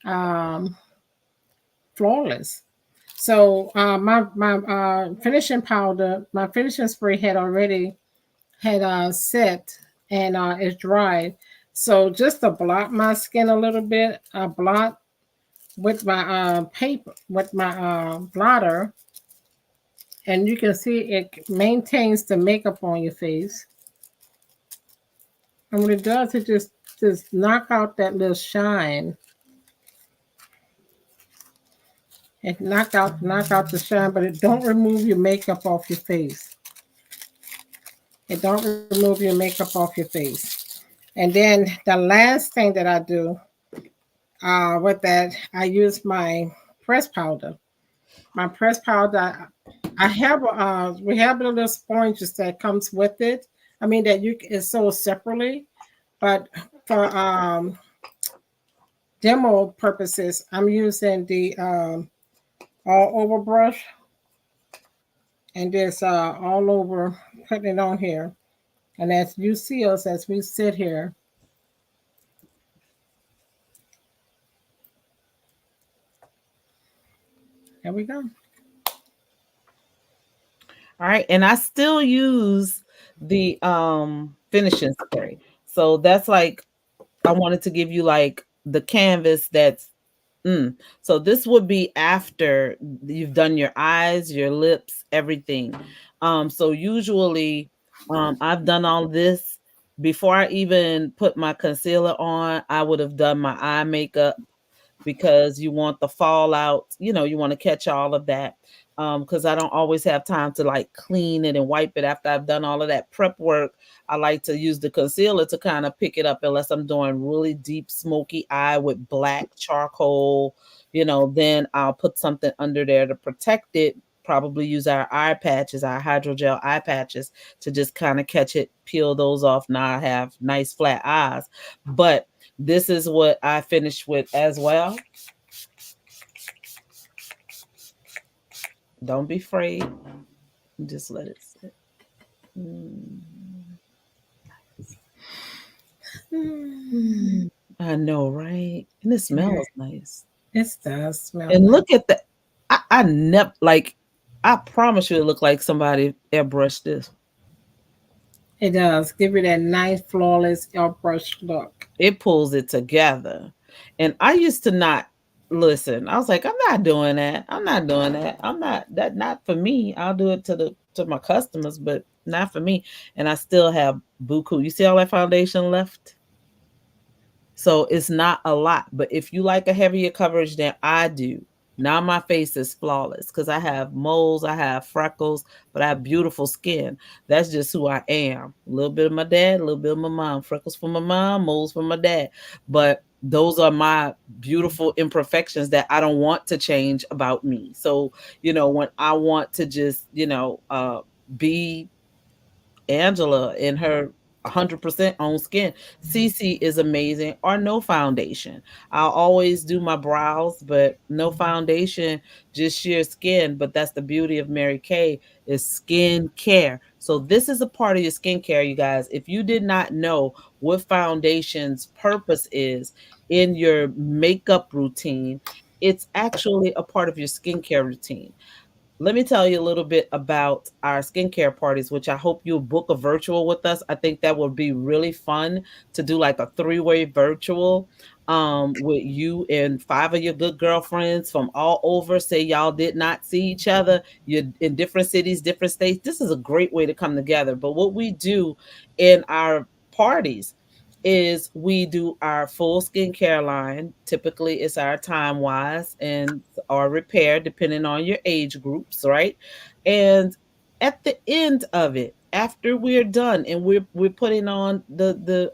Speaker 3: um, flawless. So my finishing powder, my finishing spray had set and it's dried. So just to blot my skin a little bit, I blot with my paper, with my blotter, and you can see it maintains the makeup on your face. And what it does, it just knock out that little shine. It knock out the shine, but it don't remove your makeup off your face. It don't remove your makeup off your face. And then the last thing that I do with that, I use my press powder. My press powder, I have we have the little sponges that comes with it. I mean that you it's sold separately, but for demo purposes, I'm using the all over brush, and this all over, putting it on here. And as you see us as we sit here, there we go.
Speaker 1: All right, and I still use the finishing spray. So that's like, I wanted to give you like the canvas that's so this would be after you've done your eyes, your lips, everything. So usually I've done all this before I even put my concealer on. I would have done my eye makeup because you want the fallout, you want to catch all of that. Because I don't always have time to like clean it and wipe it after I've done all of that prep work. I like to use the concealer to kind of pick it up unless I'm doing really deep smoky eye with black charcoal, then I'll put something under there to protect it. Probably use our eye patches, our hydrogel eye patches, to just kind of catch it, peel those off. Now I have nice flat eyes. But this is what I finished with as well. Don't be afraid. Just let it sit. I know, right? And it smells nice.
Speaker 3: It does smell.
Speaker 1: And
Speaker 3: nice.
Speaker 1: look at that. I never, like, I promise you it looked like somebody airbrushed this.
Speaker 3: It does give you that nice, flawless airbrush look.
Speaker 1: It pulls it together. And I used to not listen. I was like, I'm not doing that. I'm not doing that. I'm not, that not for me. I'll do it to my customers, but not for me. And I still have buku. You see all that foundation left? So it's not a lot. But if you like a heavier coverage than I do, now my face is flawless because I have moles, I have freckles, but I have beautiful skin. That's just who I am. A little bit of my dad, a little bit of my mom. Freckles for my mom, moles for my dad. But those are my beautiful imperfections that I don't want to change about me. So, when I want to just, be Angela in her 100% own skin. CC is amazing, or no foundation. I'll always do my brows, but no foundation, just sheer skin. But that's the beauty of Mary Kay, is skin care. So this is a part of your skincare, you guys. If you did not know what foundation's purpose is in your makeup routine, it's actually a part of your skincare routine. Let me tell you a little bit about our skincare parties, which I hope you'll book a virtual with us. I think that would be really fun to do like a three-way virtual with you and five of your good girlfriends from all over. Say y'all did not see each other, you're in different cities, different states. This is a great way to come together. But what we do in our parties is we do our full skincare line. Typically, it's our Time Wise and or Repair, depending on your age groups, right? And at the end of it, after we're done and we're putting on the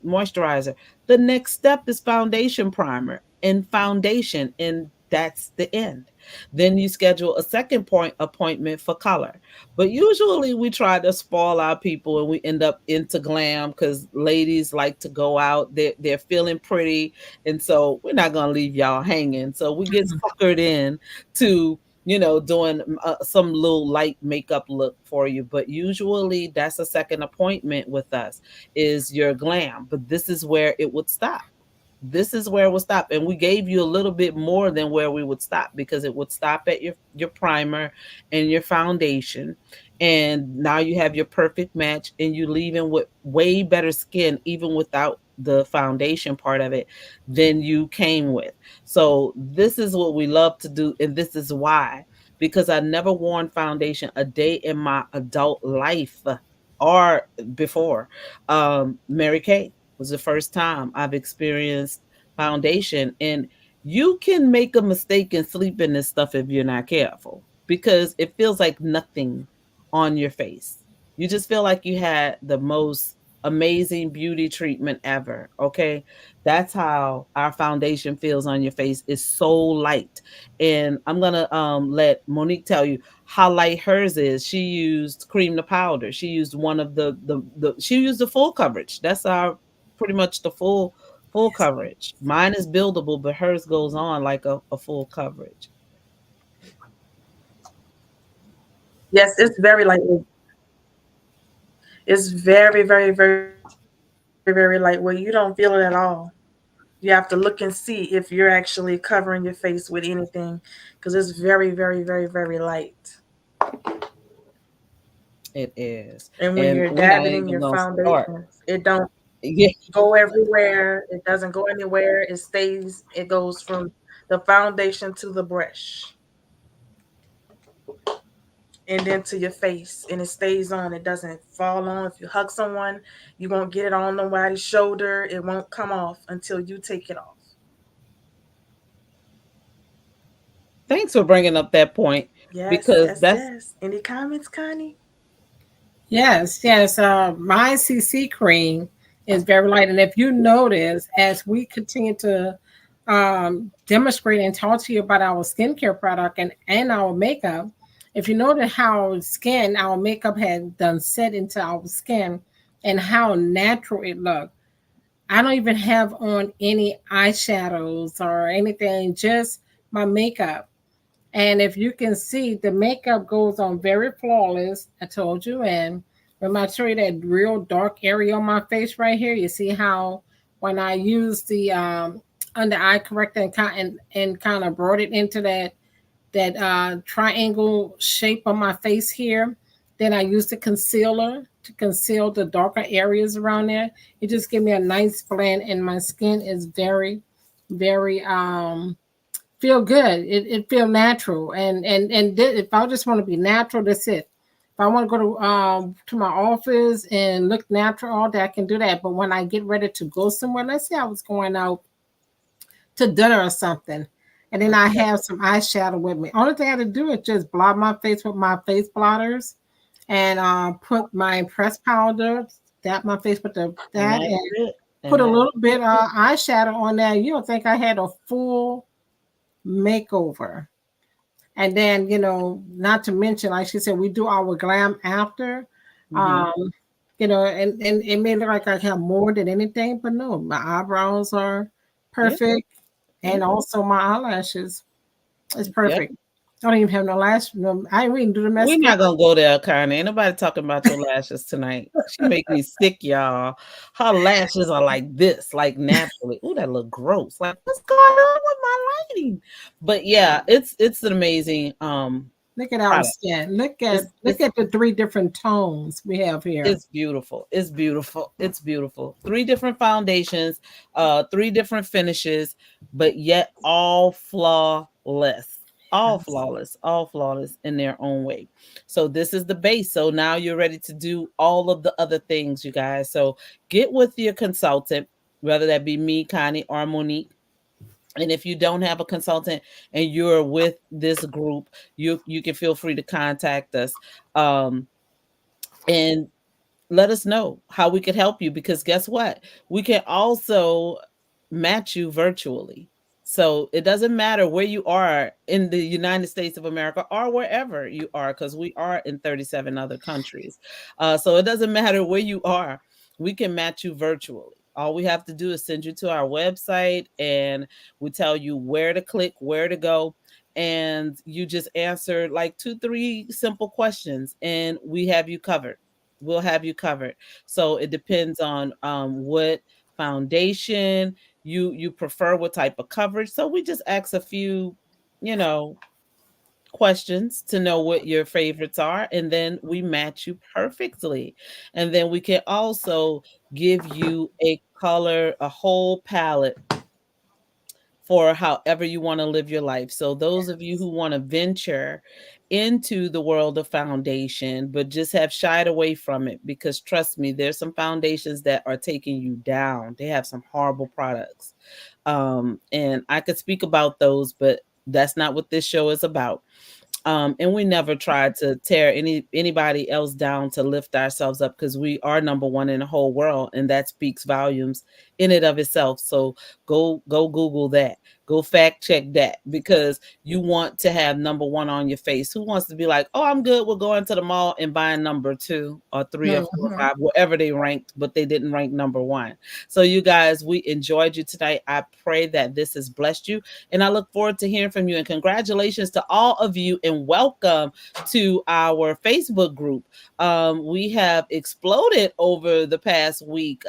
Speaker 1: moisturizer, the next step is foundation primer and foundation, and that's the end. Then you schedule a second point appointment for color. But usually we try to spoil our people and we end up into glam because ladies like to go out. They're feeling pretty. And so we're not going to leave y'all hanging. So we get suckered in to, doing some little light makeup look for you. But usually that's a second appointment with us, is your glam. But this is where it would stop. This is where we'll stop. And we gave you a little bit more than where we would stop, because it would stop at your primer and your foundation. And now you have your perfect match and you leaving with way better skin, even without the foundation part of it, than you came with. So this is what we love to do. And this is why, because I never worn foundation a day in my adult life or before. Mary Kay was the first time I've experienced foundation. And you can make a mistake and sleep in this stuff if you're not careful, because it feels like nothing on your face. You just feel like you had the most amazing beauty treatment ever. Okay. That's how our foundation feels on your face. It's so light. And I'm gonna let Monique tell you how light hers is. She used cream to powder. She used one of the she used the full coverage. That's our pretty much the full coverage. Mine is buildable, but hers goes on like a full coverage.
Speaker 2: Yes, it's very lightweight. It's very, very, very, very lightweight. You don't feel it at all. You have to look and see if you're actually covering your face with anything, because it's very, very, very, very light.
Speaker 1: It is.
Speaker 2: And when
Speaker 1: And
Speaker 2: you're
Speaker 1: we're not
Speaker 2: dabbing in
Speaker 1: even
Speaker 2: your
Speaker 1: gonna start.
Speaker 2: foundation, it don't
Speaker 1: Yeah.
Speaker 2: go everywhere. It doesn't go anywhere. It stays. It goes from the foundation to the brush and then to your face, and it stays on. It doesn't fall on. If you hug someone, you won't get it on nobody's shoulder. It won't come off until you take it off.
Speaker 1: Thanks for bringing up that point,
Speaker 2: Yes,
Speaker 1: because
Speaker 2: yes,
Speaker 1: that's
Speaker 2: yes. Any comments, Connie?
Speaker 3: Yes, yes. My CC cream is very light. And if you notice, as we continue to demonstrate and talk to you about our skincare product and our makeup, if you notice how our makeup had done set into our skin and how natural it looked. I don't even have on any eyeshadows or anything, just my makeup. And if you can see, the makeup goes on very flawless. I told you. And when I show you that real dark area on my face right here, you see how when I use the under eye corrector and kind of brought it into that triangle shape on my face here. Then I use the concealer to conceal the darker areas around there. It just gives me a nice blend, and my skin is very, very feel good. It feel natural, and if I just want to be natural, that's it. If I want to go to my office and look natural all day, I can do that. But when I get ready to go somewhere, let's say I was going out to dinner or something, and then I
Speaker 1: Okay.
Speaker 3: have some eyeshadow with me. Only thing I have to do is just blot my face with my face blotters, and put my pressed powder, dab my face with
Speaker 1: And
Speaker 3: that,
Speaker 1: that's
Speaker 3: and
Speaker 1: it.
Speaker 3: put
Speaker 1: And
Speaker 3: a
Speaker 1: that's
Speaker 3: little bit
Speaker 1: it.
Speaker 3: eyeshadow on there. You don't think I had a full makeover. And then, not to mention, like she said, we do our glam after.
Speaker 1: Mhm.
Speaker 3: Um, and it may look like I have more than anything, but no, my eyebrows are
Speaker 1: Yeah.
Speaker 3: perfect.
Speaker 1: Yeah.
Speaker 3: And also my eyelashes is
Speaker 1: Yep.
Speaker 3: perfect. I don't even have no lash. No, I didn't even do the
Speaker 1: We're
Speaker 3: mascara.
Speaker 1: not gonna go there, Connie. Ain't nobody talking about your lashes tonight. She make me sick, y'all. Her lashes are like this, like naturally. Ooh, that look gross. Like, what's going on with my lighting? But yeah, it's an amazing
Speaker 3: Look at our
Speaker 1: product.
Speaker 3: skin. Look at
Speaker 1: It's
Speaker 3: look
Speaker 1: it's
Speaker 3: at the three different tones we have here.
Speaker 1: it's beautiful. It's beautiful. It's beautiful. Three different foundations, three different finishes, but yet all flawless.
Speaker 3: Yes.
Speaker 1: All flawless in their own way. So this is the base. So now you're ready to do all of the other things, you guys. So get with your consultant, whether that be me, Connie, or Monique. And if you don't have a consultant and you're with this group, you can feel free to contact us. And let us know how we could help you, because guess what? We can also match you virtually. So it doesn't matter where you are in the United States of America or wherever you are, because we are in 37 other countries. So it doesn't matter where you are, we can match you virtually. All we have to do is send you to our website, and we tell you where to click, where to go, and you just answer like 2, 3 simple questions, and we have you covered. We'll have you covered. So it depends on what foundation you prefer, what type of coverage. So we just ask a few, you know, questions to know what your favorites are, and then we match you perfectly. And then we can also give you a color, a whole palette for however you want to live your life. So those of you who want to venture into the world of foundation but just have shied away from it, because trust me, there's some foundations that are taking you down. They have some horrible products. And I could speak about those, but that's not what this show is about. And we never tried to tear anybody else down to lift ourselves up, because we are number one in the whole world, and that speaks volumes in and of itself. So go Google that, go fact check that, because you want to have number one on your face. Who wants to be like, oh, I'm good, we'll go into the mall and buying number 2 or 3 or 4 or
Speaker 3: Mhm.
Speaker 1: 5, wherever they ranked, but they didn't rank number one. So you guys, we enjoyed you tonight. I pray that this has blessed you, and I look forward to hearing from you. And congratulations to all of you, and welcome to our Facebook group. We have exploded over the past week.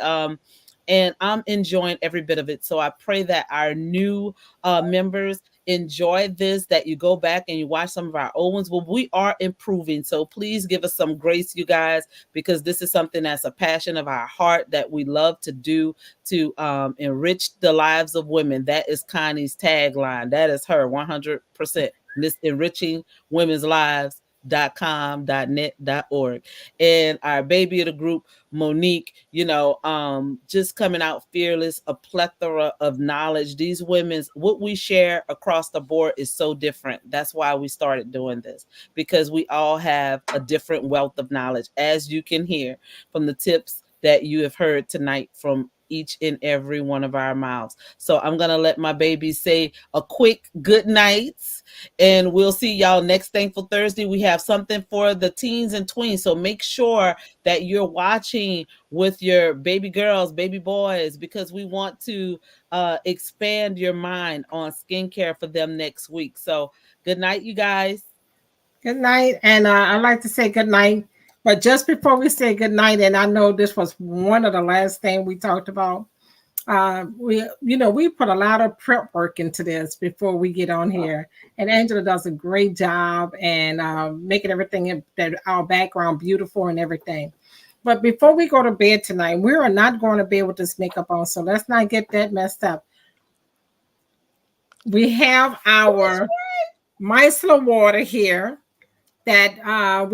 Speaker 1: And I'm enjoying every bit of it. So I pray that our new members enjoy this, that you go back and you watch some of our old ones. Well, we are improving. So please give us some grace, you guys, because this is something that's a passion of our heart that we love to do, to enrich the lives of women. That is Connie's tagline. That is her 100%. This enriching women's lives.com.net.org. And our baby of the group, Monique, just coming out fearless, a plethora of knowledge. These women's, what we share across the board is so different. That's why we started doing this, because we all have a different wealth of knowledge, as you can hear from the tips that you have heard tonight from each and every one of our mouths. So I'm going to let my baby say a quick good night, and we'll see y'all next Thankful Thursday. We have something for the teens and tweens. So make sure that you're watching with your baby girls, baby boys, because we want to expand your mind on skincare for them next week. So good night, you guys.
Speaker 3: Good night. And I'd like to say good night. But just before we say good night, and I know this was one of the last things we talked about, we put a lot of prep work into this before we get on here, and Angela does a great job and making everything that our background beautiful and everything. But before we go to bed tonight, we are not going to bed with this makeup on, so let's not get that messed up. We have our micellar water here that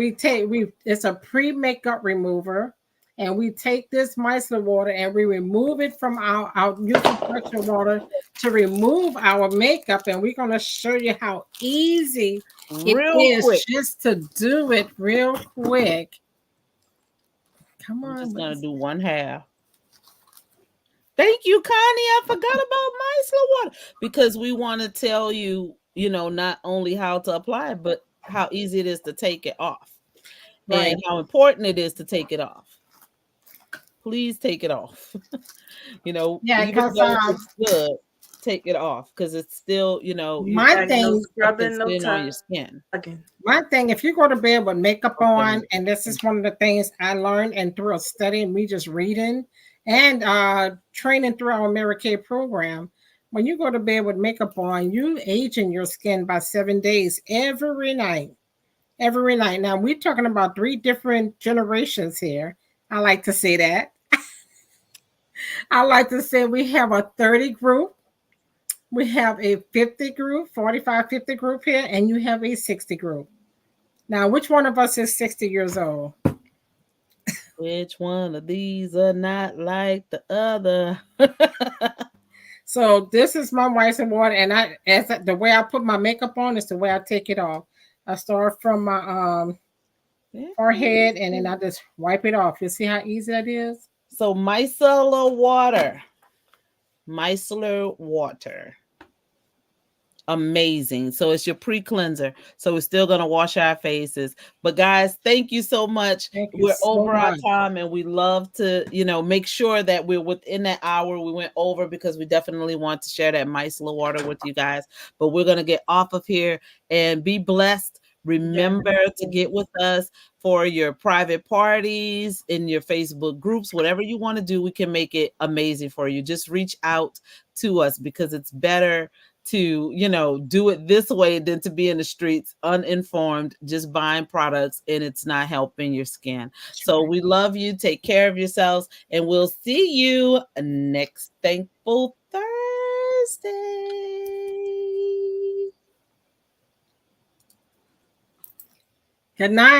Speaker 3: it's a pre-makeup remover, and we take this micellar water and we remove it from our using pressure water to remove our makeup, and we're going to show you how easy it
Speaker 1: Real
Speaker 3: is
Speaker 1: quick.
Speaker 3: just to do it real quick. Come
Speaker 1: I'm
Speaker 3: on.
Speaker 1: just going to do one half. Thank you, Connie. I forgot about micellar water because we want to tell you, not only how to apply it, but how easy it is to take it off
Speaker 3: Right.
Speaker 1: and how important it is to take it off. Please take it off.
Speaker 3: Yeah,
Speaker 1: even
Speaker 3: because
Speaker 1: though it's good, take it off because it's still,
Speaker 3: my
Speaker 2: Like
Speaker 3: thing,
Speaker 2: no
Speaker 1: stuff
Speaker 2: scrubbing,
Speaker 1: that's
Speaker 2: no
Speaker 1: sitting on your skin.
Speaker 2: tugging.
Speaker 3: my thing, if you go to bed with makeup
Speaker 1: Okay.
Speaker 3: on, and this is one of the things I learned and through a study and me just reading and training through our Mary Kay program, when you go to bed with makeup on, you aging your skin by 7 days every night. Every night. Now we're talking about 3 different generations here. I like to say that. I like to say we have a 30 group, we have a 50 group, 45, 50 group here, and you have a 60 group. Now, which one of us is 60 years old?
Speaker 1: Which one of these are not like the other?
Speaker 3: So this is my whites and water, and the way I put my makeup on is the way I take it off. I start from my forehead, and then I just wipe it off. You see how easy that is?
Speaker 1: So micellar water. Micellar water. Amazing. So it's your pre-cleanser. So we're still going to wash our faces. But guys, thank you so much. We're over our time, and we love to, make sure that we're within that hour. We went over because we definitely want to share that micellar water with you guys. But we're going to get off of here and be blessed. Remember to get with us for your private parties, in your Facebook groups, whatever you want to do, we can make it amazing for you. Just reach out to us because it's better to, do it this way than to be in the streets uninformed, just buying products and it's not helping your skin. So we love you. Take care of yourselves, and we'll see you next Thankful Thursday.
Speaker 3: Good night.